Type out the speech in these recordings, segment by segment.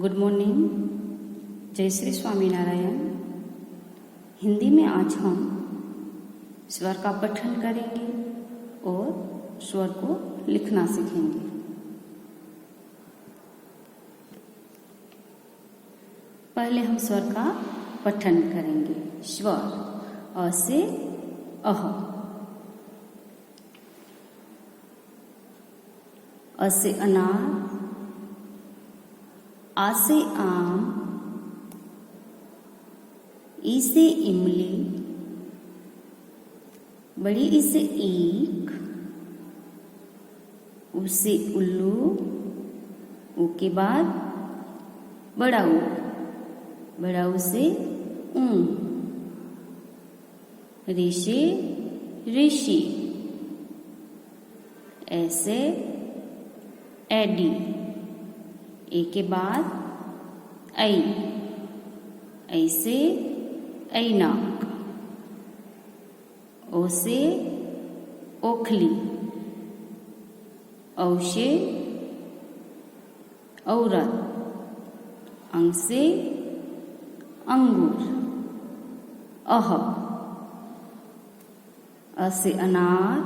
Good morning. जय श्री स्वामीनारायण। हिंदी में आज हम स्वर का पठन करेंगे और स्वर को लिखना सीखेंगे। पहले हम स्वर का पठन करेंगे। स्वर अ से अह, अ से अनार, आ से आम, ई से इमली, बड़ी ई से ईख, उ से उल्लू, उ के बाद बड़ा ऊ, बड़ा ऊ से ऊं, ऋ से ऋषि, ऐसे एडी, ए के बाद ऐ से ऐनाक, ओ से ओखली, औ से औरत, अंग से अंगूर, अह, अ से अनार,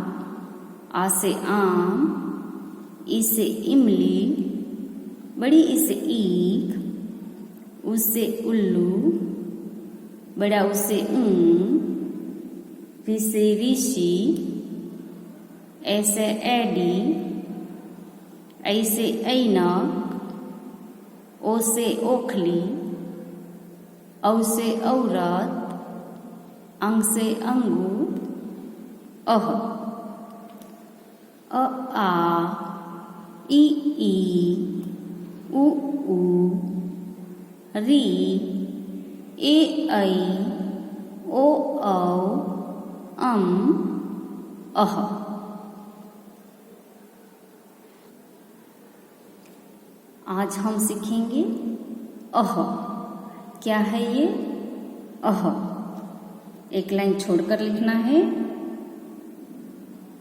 आ से आम, ई से इमली, बड़ी ई से ईख, उ से उल्लू, बड़ा उ से ऊं, ऋ से ऋषि, ऐ से एडी, ऐ से ऐनक, ओ से ओखली, औ से औरत, अंग से अंगूर, अह, अ आ, ई उ ऊ, री, ए ऐ, ओ औ, अह। आज हम सीखेंगे अह। क्या है ये अह? एक लाइन छोड़कर लिखना है,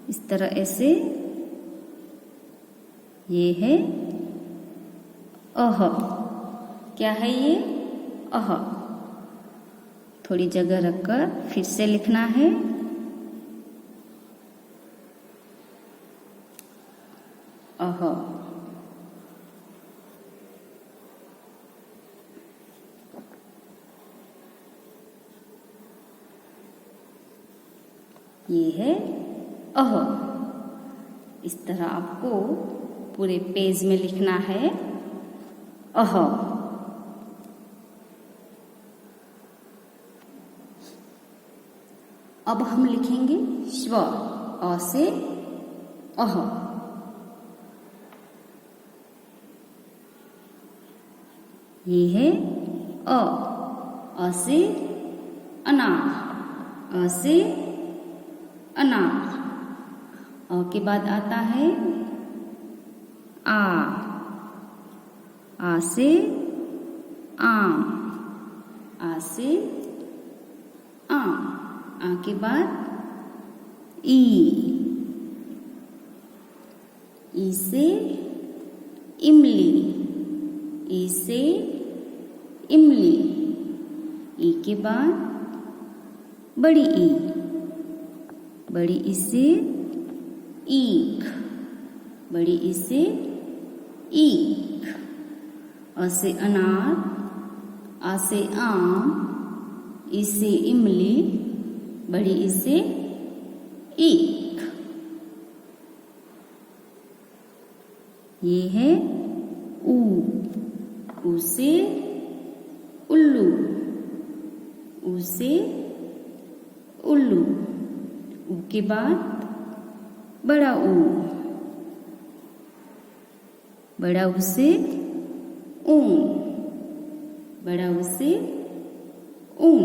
इस तरह ऐसे। ये है अह। क्या है ये अह? थोड़ी जगह रखकर फिर से लिखना है। अह। ये है अह। इस तरह आपको पूरे पेज में लिखना है अह। अब हम लिखेंगे स्वर अ से अह। ये है अ से अनार, अ से अनार। अ के बाद आता है आ से आम, आ से आम। आ के बाद ई से इमली, ई से इमली। ई के बाद बड़ी ई से ईख, बड़ी ई से ईख। अ से अनार, आ से आम, ई से इमली, बड़ी ई से ईख। ये है ऊ से उल्लू, ऊ से उल्लू। ऊ के बाद बड़ा ऊ, बड़ा ऊ से ऊं, बड़ा ऊ से ऊं।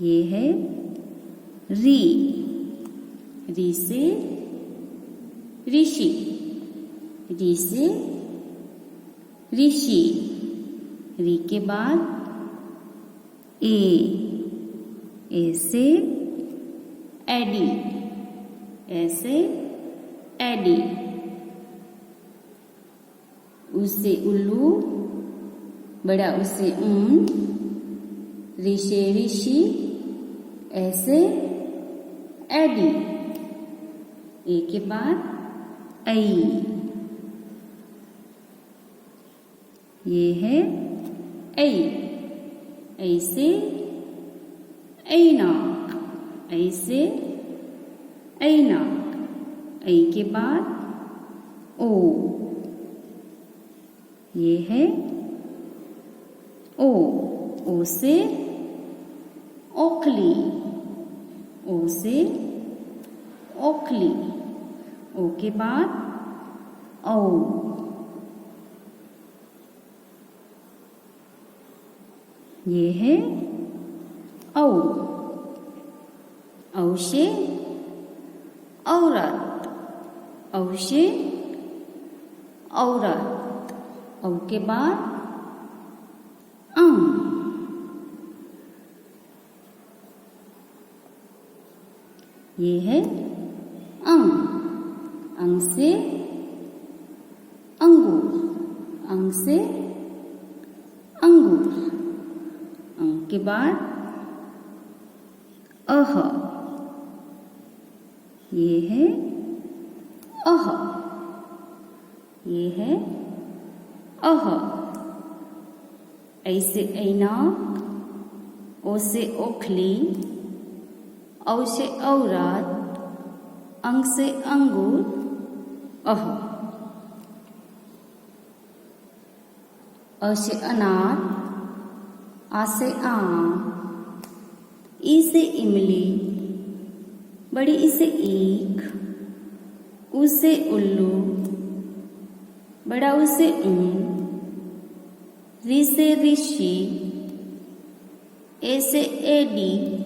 ये है री से ऋषि, री से ऋषि। री के बाद ए से एडी, ऐसे एडी। उ से उल्लू, बड़ा ऊ से ऊन, ऋ से ऋषि, ए से एडी, ए के बाद ऐ। ये है ऐ। ऐ से ऐनाक, ऐ से ऐनाक, ऐ के बाद ओ। ये है ओ। ओ से ओखली, ओ से ओखली, ओ के बाद औ। ये है औ। औ से औरत, औ से औरत, औ के बाद अंग। ये है अंग। अंग से अंगूर, अंग से अंगूर, अंग के बाद अह। ये है अह। ये है अह। ऐ से ऐनाक, ओ से ओखली, औ से औरत, अंग से अंगूर, अह। अ से अनार, आ से आम, ई से इमली, बड़ी ई से ईख, उ से उल्लू, बड़ा ऊ से ऊन, ऋ से ऋषि, ए से एडी,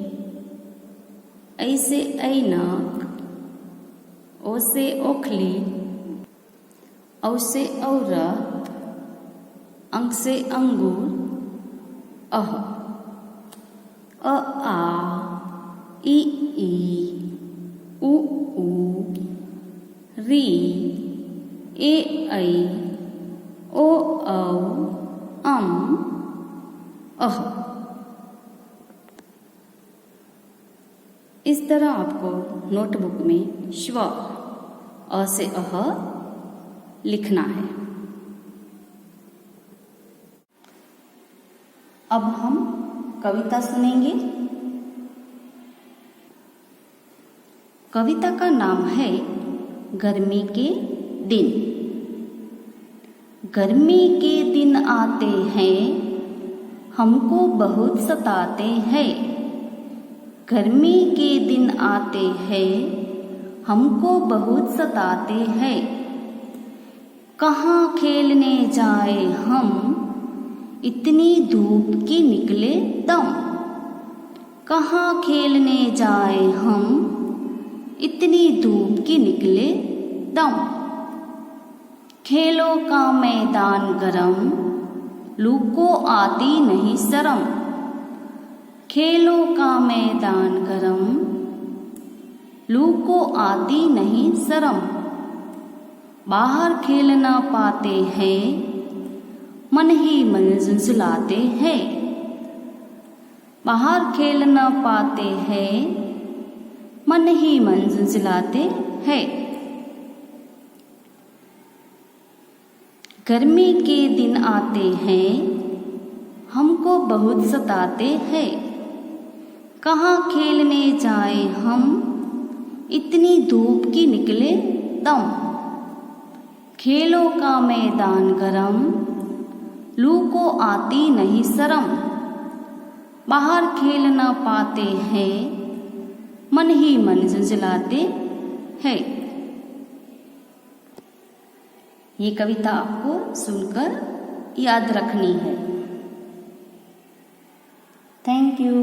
ऐ से ऐनाक, ओ से ओखली, औ से औरत, अंग से अंगूर, अह। अ आ, ई ई, उ ऊ, ऋ, ए ऐ, ओ औ, अह। इस तरह आपको नोटबुक में स्वर अ से अह लिखना है। अब हम कविता सुनेंगे। कविता का नाम है गर्मी के दिन। गर्मी के दिन आते हैं, हमको बहुत सताते हैं। गर्मी के दिन आते हैं, हमको बहुत सताते हैं। कहाँ खेलने जाए हम, इतनी धूप की निकले दम। कहाँ खेलने जाए हम, इतनी धूप की निकले दम। खेलों का मैदान गरम, लू को आती नहीं शर्म। खेलों का मैदान गरम, लू को आती नहीं शर्म। बाहर खेल न पाते हैं, मन ही मन झुंझलाते हैं। बाहर खेल न पाते हैं, मन ही मन झुंझलाते हैं। गर्मी के दिन आते हैं, हमको बहुत सताते हैं। कहाँ खेलने जाए हम, इतनी धूप की निकले दम। खेलों का मैदान गरम, लू को आती नहीं शर्म। बाहर खेल न पाते हैं, मन ही मन झुंझलाते हैं। ये कविता आपको सुनकर याद रखनी है। Thank you.